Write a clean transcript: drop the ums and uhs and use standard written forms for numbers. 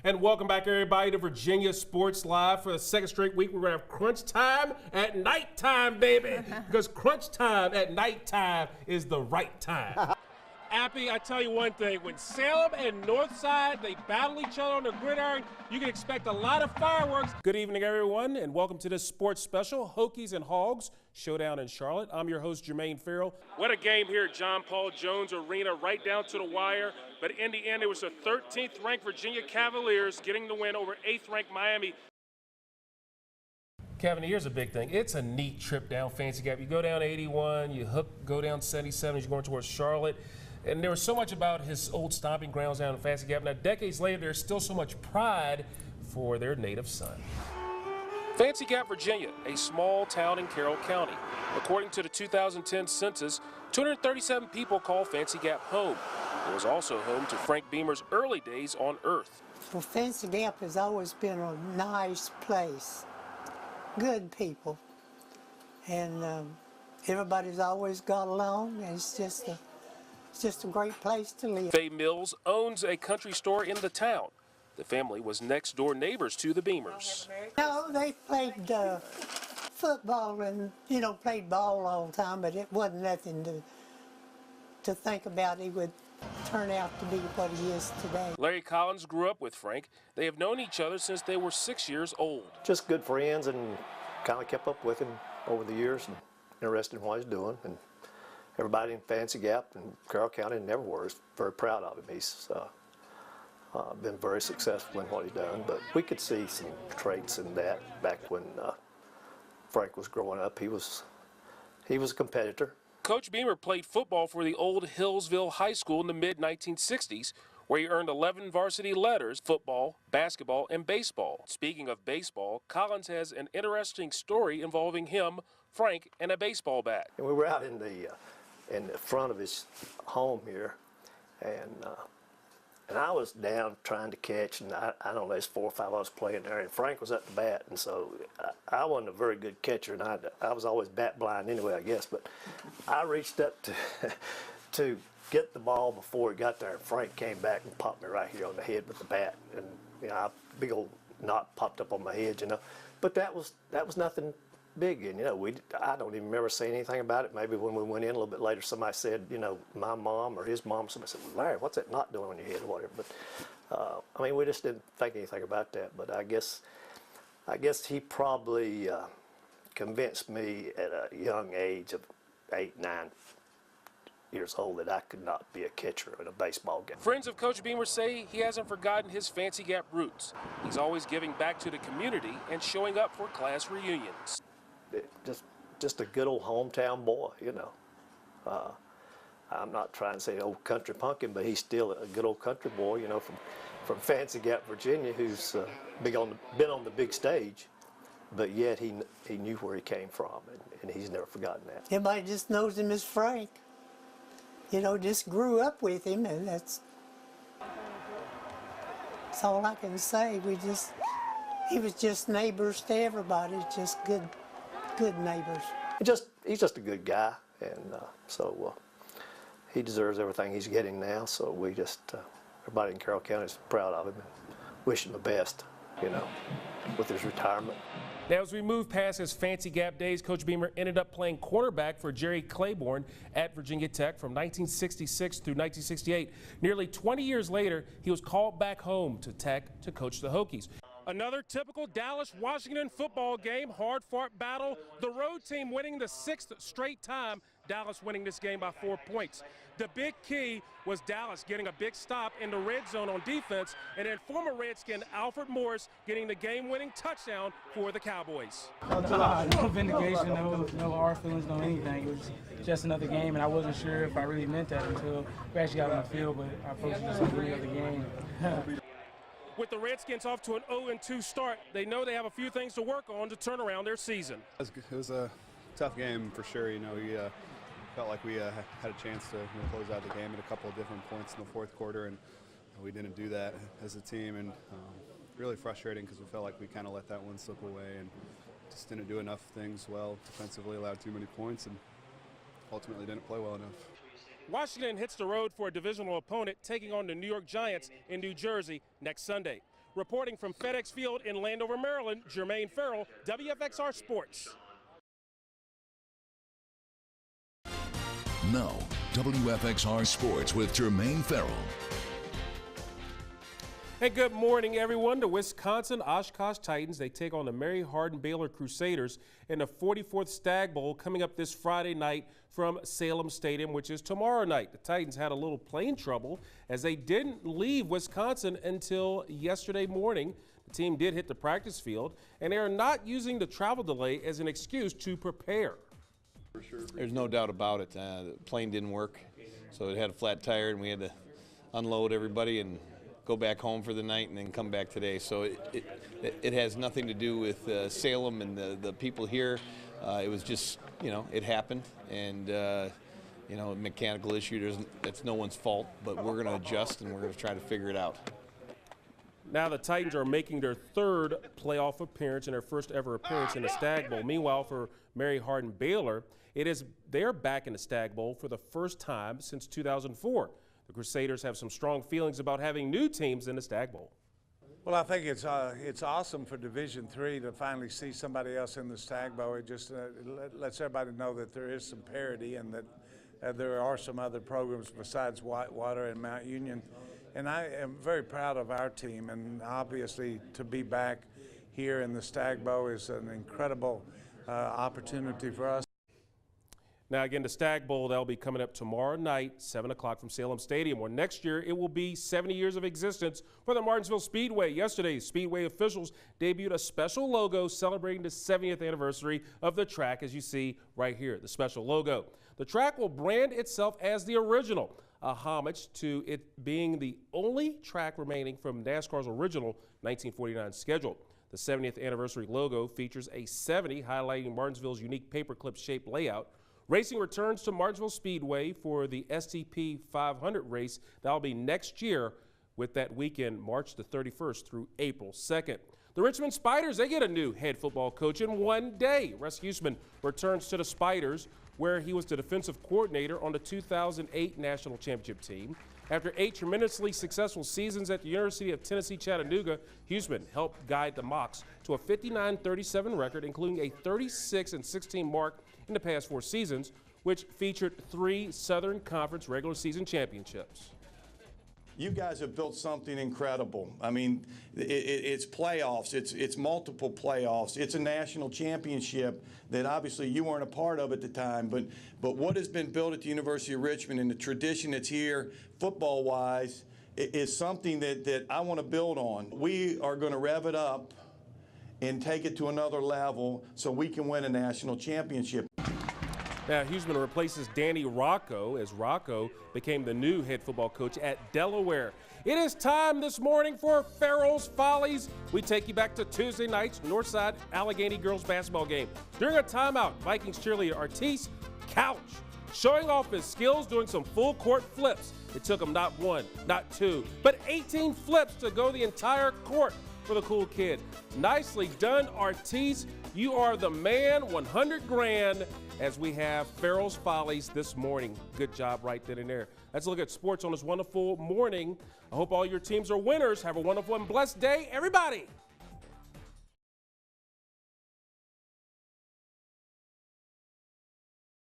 And welcome back, everybody, to Virginia Sports Live. For the second straight week, we're going to have crunch time at nighttime, baby. Because crunch time at nighttime is the right time. Appy, I tell you one thing, when Salem and Northside, they battle each other on the gridiron, you can expect a lot of fireworks. Good evening, everyone, and welcome to this sports special, Hokies and Hogs, Showdown in Charlotte. I'm your host, Jermaine Ferrell. What a game here at John Paul Jones Arena, right down to the wire. But in the end, it was the 13th ranked Virginia Cavaliers getting the win over 8th ranked Miami. Kevin, here's a big thing. It's a neat trip down Fancy Gap. You go down 81, you go down 77 as you're going towards Charlotte. And there was so much about his old stomping grounds down in Fancy Gap. Now, decades later, there's still so much pride for their native son. Fancy Gap, Virginia, a small town in Carroll County. According to the 2010 census, 237 people call Fancy Gap home. It was also home to Frank Beamer's early days on Earth. Well, Fancy Gap has always been a nice place. Good people. And everybody's always got along, and it's just a great place to live. Faye Mills owns a country store in the town. The family was next door neighbors to the Beamers. No, they played football and, played ball all the time, but it wasn't nothing to think about. He would turn out to be what he is today. Larry Collins grew up with Frank. They have known each other since they were 6 years old. Just good friends, and kind of kept up with him over the years and interested in what he's doing. And everybody in Fancy Gap and Carroll County and everywhere is very proud of him. He's been very successful in what he's done, but we could see some traits in that back when Frank was growing up. He was a competitor. Coach Beamer played football for the old Hillsville High School in the mid-1960s, where he earned 11 varsity letters: football, basketball, and baseball. Speaking of baseball, Collins has an interesting story involving him, Frank, and a baseball bat. And we were out in the front of his home here, and I was down trying to catch, and I don't know, there's 4 or 5 of us playing there, and Frank was at the bat, and so I wasn't a very good catcher, and I was always bat blind anyway, I guess, but I reached up to get the ball before it got there, and Frank came back and popped me right here on the head with the bat, and a big old knot popped up on my head, but that was nothing big, and I don't even remember saying anything about it. Maybe when we went in a little bit later, somebody said, my mom or his mom, somebody said, well, Larry, what's that knot doing on your head or whatever? But we just didn't think anything about that. But I guess he probably convinced me at a young age of 8, 9 years old that I could not be a catcher in a baseball game. Friends of Coach Beamer say he hasn't forgotten his Fancy Gap roots. He's always giving back to the community and showing up for class reunions. Just a good old hometown boy, I'm not trying to say old country punkin, but he's still a good old country boy, from Fancy Gap, Virginia, who's been on the big stage, but yet he knew where he came from, and he's never forgotten that. Everybody just knows him as Frank. Just grew up with him, and that's all I can say. He was just neighbors to everybody, just good neighbors. He's just a good guy, and so he deserves everything he's getting now. So we everybody in Carroll County is proud of him and wish him the best, with his retirement. Now, as we move past his Fancy Gap days, Coach Beamer ended up playing quarterback for Jerry Claiborne at Virginia Tech from 1966 through 1968. Nearly 20 years later, he was called back home to Tech to coach the Hokies. Another typical Dallas-Washington football game, hard-fought battle. The road team winning the 6th straight time, Dallas winning this game by 4 points. The big key was Dallas getting a big stop in the red zone on defense, and then former Redskin Alfred Morris getting the game-winning touchdown for the Cowboys. No vindication, no hard feelings, no anything. It was just another game, and I wasn't sure if I really meant that until we actually got on the field, but I approached it just like any other game. With the Redskins off to an 0-2 start, they know they have a few things to work on to turn around their season. It was a tough game for sure. We felt like we had a chance to close out the game at a couple of different points in the fourth quarter, and we didn't do that as a team, and really frustrating because we felt like we kind of let that one slip away and just didn't do enough things well defensively, allowed too many points, and ultimately didn't play well enough. Washington hits the road for a divisional opponent, taking on the New York Giants in New Jersey next Sunday. Reporting from FedEx Field in Landover, Maryland, Jermaine Ferrell, WFXR Sports. Now, WFXR Sports with Jermaine Ferrell. Hey, good morning, everyone. The Wisconsin Oshkosh Titans, they take on the Mary Hardin Baylor Crusaders in the 44th Stag Bowl coming up this Friday night from Salem Stadium, which is tomorrow night. The Titans had a little plane trouble as they didn't leave Wisconsin until yesterday morning. The team did hit the practice field, and they are not using the travel delay as an excuse to prepare. There's no doubt about it. The plane didn't work, so it had a flat tire, and we had to unload everybody and go back home for the night and then come back today. So it has nothing to do with Salem and the people here. It was just, it happened, and a mechanical issue. That's no one's fault, but we're going to adjust and we're going to try to figure it out. Now the Titans are making their third playoff appearance and their first ever appearance in the Stag Bowl. Meanwhile, for Mary Hardin Baylor, they're back in the Stag Bowl for the first time since 2004. The Crusaders have some strong feelings about having new teams in the Stag Bowl. Well, I think it's awesome for Division III to finally see somebody else in the Stag Bowl. It just lets everybody know that there is some parity and that there are some other programs besides Whitewater and Mount Union. And I am very proud of our team, and obviously to be back here in the Stag Bowl is an incredible opportunity for us. Now, again, the Stag Bowl, that'll be coming up tomorrow night, 7 o'clock from Salem Stadium, where next year it will be 70 years of existence for the Martinsville Speedway. Yesterday, Speedway officials debuted a special logo celebrating the 70th anniversary of the track, as you see right here, the special logo. The track will brand itself as the original, a homage to it being the only track remaining from NASCAR's original 1949 schedule. The 70th anniversary logo features a 70 highlighting Martinsville's unique paperclip-shaped layout. Racing returns to Martinsville Speedway for the STP 500 race. That'll be next year with that weekend, March the 31st through April 2nd. The Richmond Spiders, they get a new head football coach in one day. Russ Huesman returns to the Spiders, where he was the defensive coordinator on the 2008 national championship team. After 8 tremendously successful seasons at the University of Tennessee, Chattanooga, Huesman helped guide the Mocs to a 59-37 record, including a 36-16 mark in the past 4 seasons, which featured 3 Southern Conference regular season championships. You guys have built something incredible. I mean, it's playoffs, it's multiple playoffs, it's a national championship that obviously you weren't a part of at the time, but what has been built at the University of Richmond and the tradition that's here football-wise is something that I want to build on. We are going to rev it up and take it to another level so we can win a national championship. Now, Huesman replaces Danny Rocco as Rocco became the new head football coach at Delaware. It is time this morning for Ferrell's Follies. We take you back to Tuesday night's Northside Allegheny girls basketball game. During a timeout, Vikings cheerleader Artis Couch showing off his skills doing some full court flips. It took him not 1, not 2, but 18 flips to go the entire court for the cool kid. Nicely done, Artis. You are the man, 100 grand, as we have Ferrell's Follies this morning. Good job right then and there. Let's look at sports on this wonderful morning. I hope all your teams are winners. Have a wonderful and blessed day, everybody.